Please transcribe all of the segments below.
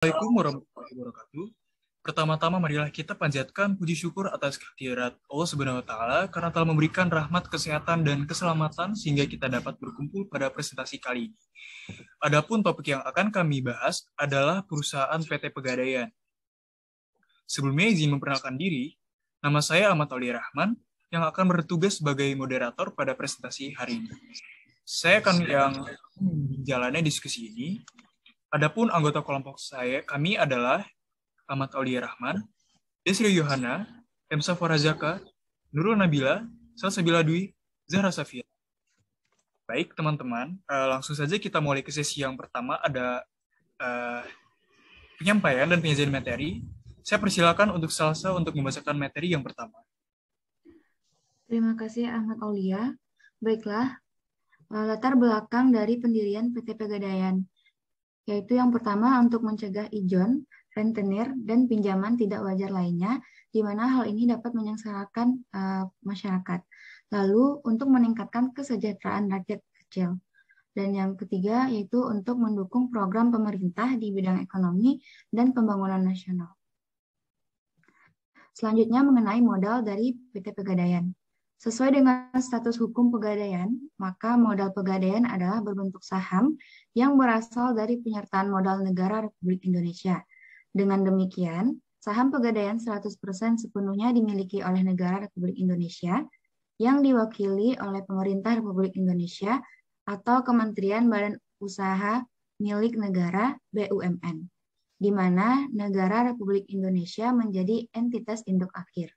Assalamualaikum warahmatullahi wabarakatuh. Pertama-tama marilah kita panjatkan puji syukur atas kehadirat Allah Subhanahu wa taala karena telah memberikan rahmat kesehatan dan keselamatan sehingga kita dapat berkumpul pada presentasi kali ini. Adapun topik yang akan kami bahas adalah perusahaan PT Pegadaian. Sebelumnya izin memperkenalkan diri, nama saya Ahmad Aulia Rahman yang akan bertugas sebagai moderator pada presentasi hari ini. Saya akan yang menjalani diskusi ini. Adapun anggota kelompok kami adalah Ahmad Aulia Rahman, Desri Yohana, Emsa Farazaka, Nurul Nabila, Salsabila Dwi, Zahra Safia. Baik teman-teman, langsung saja kita mulai ke sesi yang pertama, ada penyampaian dan penyajian materi. Saya persilakan untuk Salsa untuk membacakan materi yang pertama. Terima kasih Ahmad Aulia. Baiklah, latar belakang dari pendirian PT Pegadaian, yaitu yang pertama untuk mencegah ijon, rentenir, dan pinjaman tidak wajar lainnya, di mana hal ini dapat menyengsarakan masyarakat. Lalu untuk meningkatkan kesejahteraan rakyat kecil. Dan yang ketiga yaitu untuk mendukung program pemerintah di bidang ekonomi dan pembangunan nasional. Selanjutnya mengenai modal dari PT Pegadaian. Sesuai dengan status hukum Pegadaian, maka modal Pegadaian adalah berbentuk saham yang berasal dari penyertaan modal negara Republik Indonesia. Dengan demikian, saham Pegadaian 100% sepenuhnya dimiliki oleh negara Republik Indonesia yang diwakili oleh Pemerintah Republik Indonesia atau Kementerian Badan Usaha Milik Negara BUMN, di mana negara Republik Indonesia menjadi entitas induk akhir.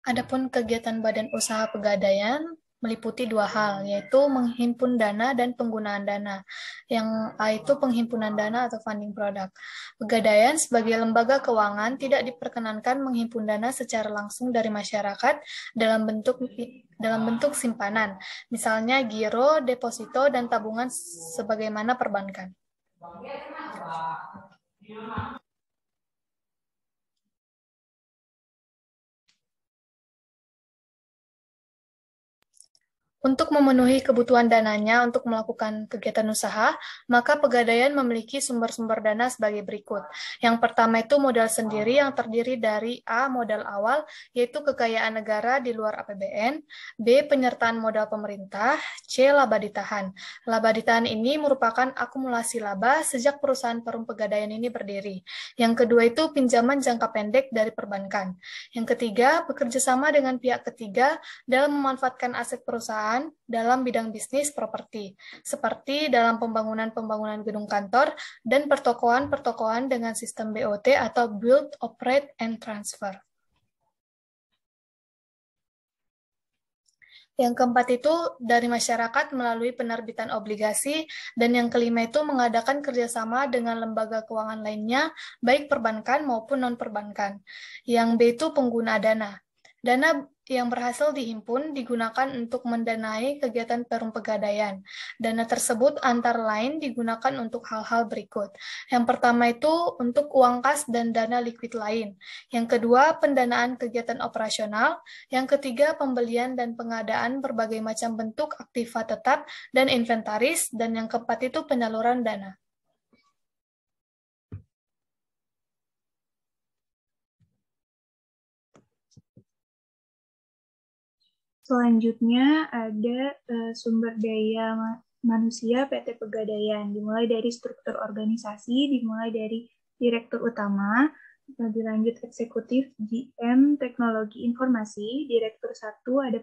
Adapun kegiatan Badan Usaha Pegadaian meliputi dua hal, yaitu menghimpun dana dan penggunaan dana. Yang A itu penghimpunan dana atau funding product. Pegadaian sebagai lembaga keuangan tidak diperkenankan menghimpun dana secara langsung dari masyarakat dalam bentuk simpanan, misalnya giro, deposito, dan tabungan sebagaimana perbankan. Untuk memenuhi kebutuhan dananya untuk melakukan kegiatan usaha, maka Pegadaian memiliki sumber-sumber dana sebagai berikut. Yang pertama itu modal sendiri yang terdiri dari A. Modal awal, yaitu kekayaan negara di luar APBN, B. Penyertaan modal pemerintah, C. Laba ditahan. Laba ditahan ini merupakan akumulasi laba sejak perusahaan Perum Pegadaian ini berdiri. Yang kedua itu pinjaman jangka pendek dari perbankan. Yang ketiga, bekerjasama dengan pihak ketiga dalam memanfaatkan aset perusahaan dalam bidang bisnis properti, seperti dalam pembangunan gedung kantor dan pertokoan dengan sistem BOT atau Build, Operate, and Transfer. Yang keempat itu dari masyarakat melalui penerbitan obligasi, dan yang kelima itu mengadakan kerjasama dengan lembaga keuangan lainnya, baik perbankan maupun non-perbankan. Yang B itu pengguna dana. Dana yang berhasil dihimpun digunakan untuk mendanai kegiatan Perum Pegadaian. Dana tersebut antara lain digunakan untuk hal-hal berikut. Yang pertama itu untuk uang kas dan dana likuid lain. Yang kedua, pendanaan kegiatan operasional. Yang ketiga, pembelian dan pengadaan berbagai macam bentuk aktiva tetap dan inventaris. Dan yang keempat itu penyaluran dana. Selanjutnya ada sumber daya manusia PT Pegadaian, dimulai dari struktur organisasi, dimulai dari direktur utama, dilanjut eksekutif GM Teknologi Informasi, direktur 1 ada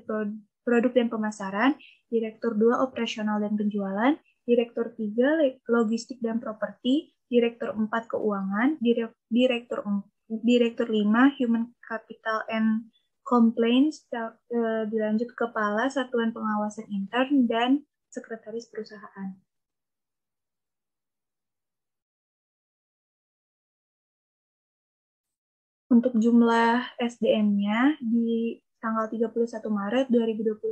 produk dan pemasaran, direktur 2 operasional dan penjualan, direktur 3 logistik dan properti, direktur 4 keuangan, direktur 5 human capital and complaints, dilanjut kepala satuan pengawasan intern dan sekretaris perusahaan. Untuk jumlah SDM-nya di tanggal 31 Maret 2021,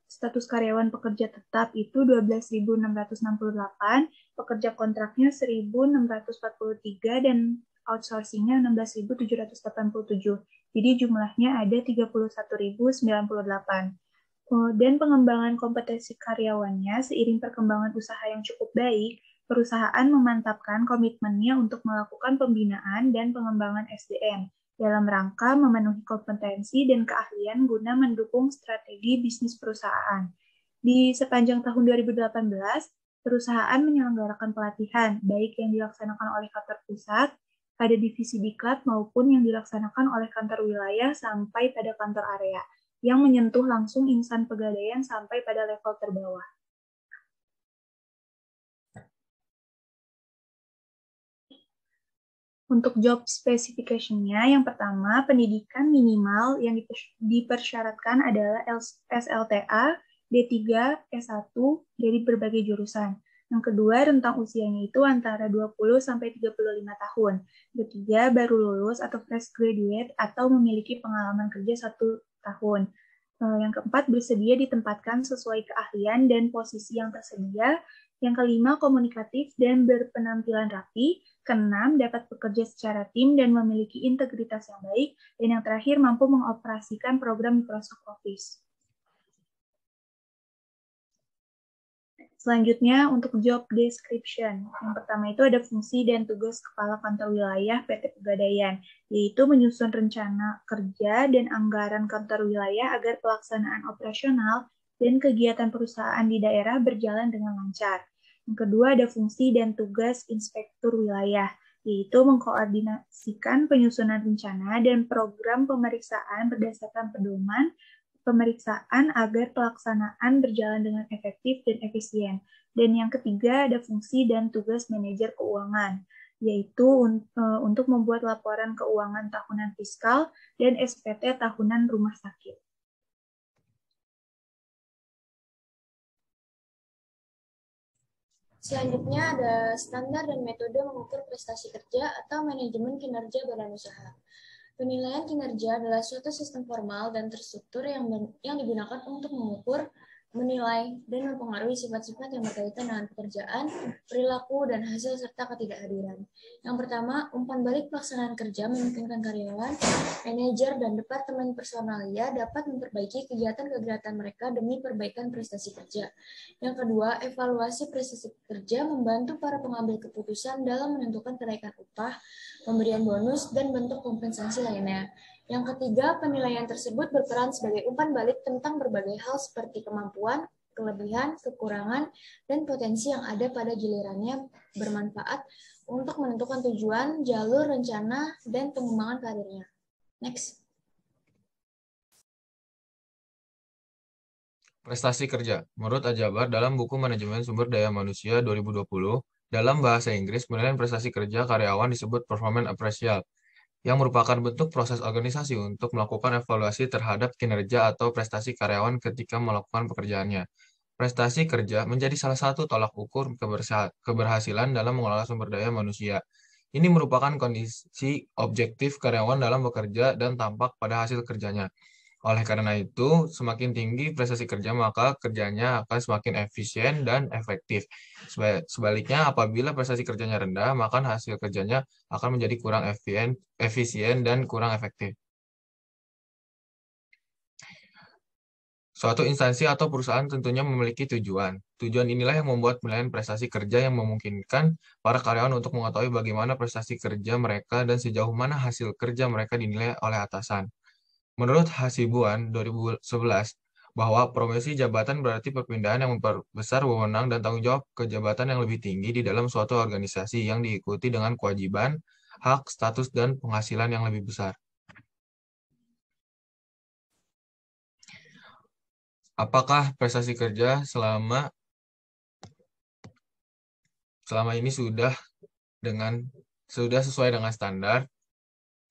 status karyawan pekerja tetap itu 12.668, pekerja kontraknya 1.643, dan outsourcing-nya 16.787. Jadi jumlahnya ada 31.098. dan pengembangan kompetensi karyawannya seiring perkembangan usaha yang cukup baik, perusahaan memantapkan komitmennya untuk melakukan pembinaan dan pengembangan SDM dalam rangka memenuhi kompetensi dan keahlian guna mendukung strategi bisnis perusahaan. Di sepanjang tahun 2018, perusahaan menyelenggarakan pelatihan, baik yang dilaksanakan oleh kantor pusat, pada divisi diklat maupun yang dilaksanakan oleh kantor wilayah sampai pada kantor area, yang menyentuh langsung insan pegadaian sampai pada level terbawah. Untuk job specification-nya, yang pertama, pendidikan minimal yang dipersyaratkan adalah SLTA, D3, S1 dari berbagai jurusan. Yang kedua, rentang usianya itu antara 20 sampai 35 tahun. Ketiga, baru lulus atau fresh graduate atau memiliki pengalaman kerja 1 tahun. Yang keempat, bersedia ditempatkan sesuai keahlian dan posisi yang tersedia. Yang kelima, komunikatif dan berpenampilan rapi. Keenam, dapat bekerja secara tim dan memiliki integritas yang baik. Dan yang terakhir, mampu mengoperasikan program Microsoft Office. Selanjutnya, untuk job description. Yang pertama itu ada fungsi dan tugas Kepala Kantor Wilayah PT Pegadaian, yaitu menyusun rencana kerja dan anggaran kantor wilayah agar pelaksanaan operasional dan kegiatan perusahaan di daerah berjalan dengan lancar. Yang kedua, ada fungsi dan tugas inspektur wilayah, yaitu mengkoordinasikan penyusunan rencana dan program pemeriksaan berdasarkan pedoman pemeriksaan agar pelaksanaan berjalan dengan efektif dan efisien. Dan yang ketiga, ada fungsi dan tugas manajer keuangan, yaitu untuk membuat laporan keuangan tahunan fiskal dan SPT tahunan rumah sakit. Selanjutnya ada standar dan metode mengukur prestasi kerja atau manajemen kinerja badan usaha. Penilaian kinerja adalah suatu sistem formal dan terstruktur yang digunakan untuk mengukur, menilai, dan mempengaruhi sifat-sifat yang berkaitan dengan pekerjaan, perilaku, dan hasil serta ketidakhadiran. Yang pertama, umpan balik pelaksanaan kerja memungkinkan karyawan, manajer, dan departemen personalia dapat memperbaiki kegiatan-kegiatan mereka demi perbaikan prestasi kerja. Yang kedua, evaluasi prestasi kerja membantu para pengambil keputusan dalam menentukan kenaikan upah, pemberian bonus, dan bentuk kompensasi lainnya. Yang ketiga, penilaian tersebut berperan sebagai umpan balik tentang berbagai hal seperti kemampuan, kelebihan, kekurangan, dan potensi yang ada pada gilirannya bermanfaat untuk menentukan tujuan, jalur, rencana, dan pengembangan karirnya. Next. Prestasi kerja. Menurut Ajabar dalam buku Manajemen Sumber Daya Manusia 2020, dalam bahasa Inggris, penilaian prestasi kerja karyawan disebut performance appraisal, yang merupakan bentuk proses organisasi untuk melakukan evaluasi terhadap kinerja atau prestasi karyawan ketika melakukan pekerjaannya. Prestasi kerja menjadi salah satu tolak ukur keberhasilan dalam mengelola sumber daya manusia. Ini merupakan kondisi objektif karyawan dalam bekerja dan tampak pada hasil kerjanya. Oleh karena itu, semakin tinggi prestasi kerja, maka kerjanya akan semakin efisien dan efektif. Sebaliknya, apabila prestasi kerjanya rendah, maka hasil kerjanya akan menjadi kurang efisien dan kurang efektif. Suatu instansi atau perusahaan tentunya memiliki tujuan. Tujuan inilah yang membuat penilaian prestasi kerja yang memungkinkan para karyawan untuk mengetahui bagaimana prestasi kerja mereka dan sejauh mana hasil kerja mereka dinilai oleh atasan. Menurut Hasibuan 2011, bahwa promosi jabatan berarti perpindahan yang memperbesar wewenang dan tanggung jawab ke jabatan yang lebih tinggi di dalam suatu organisasi yang diikuti dengan kewajiban, hak, status, dan penghasilan yang lebih besar. Apakah prestasi kerja selama ini sudah sesuai dengan standar?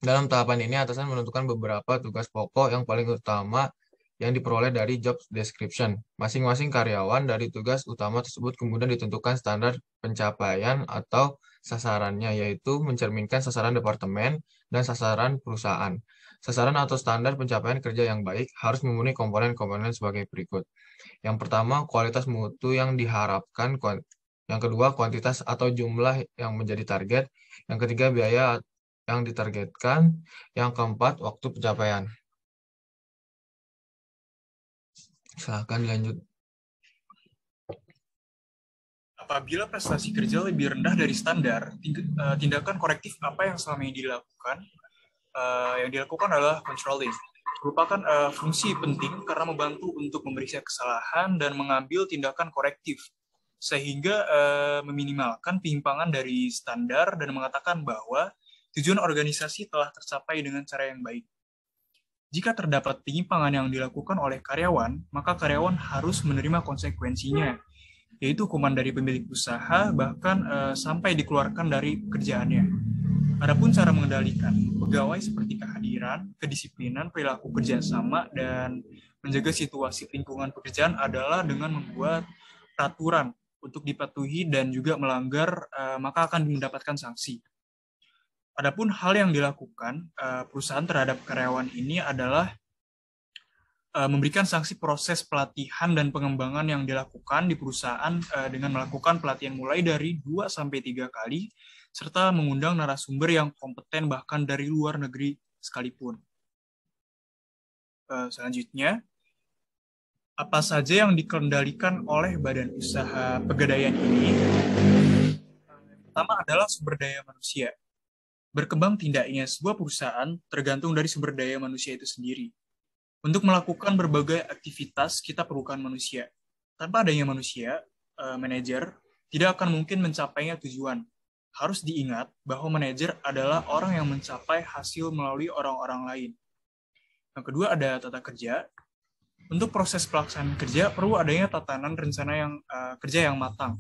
Dalam tahapan ini, atasan menentukan beberapa tugas pokok yang paling utama yang diperoleh dari job description. Masing-masing karyawan dari tugas utama tersebut kemudian ditentukan standar pencapaian atau sasarannya, yaitu mencerminkan sasaran departemen dan sasaran perusahaan. Sasaran atau standar pencapaian kerja yang baik harus memenuhi komponen-komponen sebagai berikut. Yang pertama, kualitas mutu yang diharapkan. Yang kedua, kuantitas atau jumlah yang menjadi target. Yang ketiga, biaya yang ditargetkan. Yang keempat, waktu pencapaian. Silakan dilanjut. Apabila prestasi kerja lebih rendah dari standar, tindakan korektif apa yang selama ini dilakukan? Yang dilakukan adalah controlling, merupakan fungsi penting karena membantu untuk memeriksa kesalahan dan mengambil tindakan korektif, sehingga meminimalkan penyimpangan dari standar dan mengatakan bahwa tujuan organisasi telah tercapai dengan cara yang baik. Jika terdapat penyimpangan yang dilakukan oleh karyawan, maka karyawan harus menerima konsekuensinya, yaitu hukuman dari pemilik usaha, bahkan sampai dikeluarkan dari pekerjaannya. Adapun cara mengendalikan pegawai seperti kehadiran, kedisiplinan, perilaku kerjasama, dan menjaga situasi lingkungan pekerjaan adalah dengan membuat peraturan untuk dipatuhi dan juga melanggar, maka akan mendapatkan sanksi. Adapun hal yang dilakukan perusahaan terhadap karyawan ini adalah memberikan sanksi proses pelatihan dan pengembangan yang dilakukan di perusahaan dengan melakukan pelatihan mulai dari 2-3 kali, serta mengundang narasumber yang kompeten bahkan dari luar negeri sekalipun. Selanjutnya, apa saja yang dikendalikan oleh badan usaha pegadaian ini? Pertama adalah sumber daya manusia. Berkembang tidaknya sebuah perusahaan tergantung dari sumber daya manusia itu sendiri. Untuk melakukan berbagai aktivitas, kita perlukan manusia. Tanpa adanya manusia, manajer tidak akan mungkin mencapainya tujuan. Harus diingat bahwa manajer adalah orang yang mencapai hasil melalui orang-orang lain. Yang kedua ada tata kerja. Untuk proses pelaksanaan kerja, perlu adanya tatanan rencana kerja yang matang.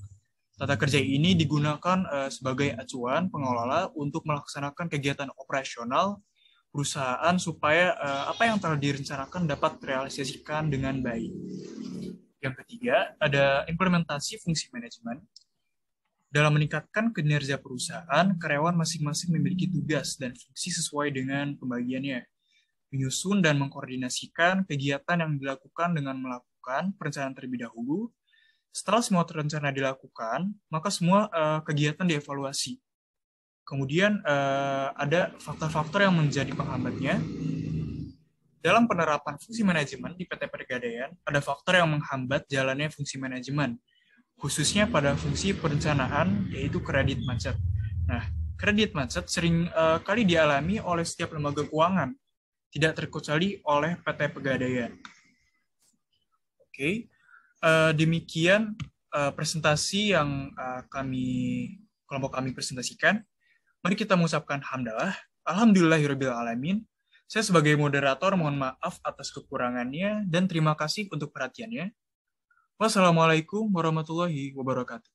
Tata kerja ini digunakan sebagai acuan pengelola untuk melaksanakan kegiatan operasional perusahaan supaya apa yang telah direncanakan dapat terrealisasikan dengan baik. Yang ketiga, ada implementasi fungsi manajemen. Dalam meningkatkan kinerja perusahaan, karyawan masing-masing memiliki tugas dan fungsi sesuai dengan pembagiannya. Menyusun dan mengkoordinasikan kegiatan yang dilakukan dengan melakukan perencanaan terlebih dahulu. Setelah semua rencana dilakukan, maka semua kegiatan dievaluasi. Kemudian ada faktor-faktor yang menjadi penghambatnya. Dalam penerapan fungsi manajemen di PT Pegadaian, ada faktor yang menghambat jalannya fungsi manajemen, khususnya pada fungsi perencanaan, yaitu kredit macet. Nah, kredit macet sering kali dialami oleh setiap lembaga keuangan, tidak terkecuali oleh PT Pegadaian. Oke, demikian presentasi yang kelompok kami presentasikan. Mari kita mengucapkan hamdalah. Alhamdulillahirrahmanirrahim. Saya sebagai moderator mohon maaf atas kekurangannya dan terima kasih untuk perhatiannya. Wassalamualaikum warahmatullahi wabarakatuh.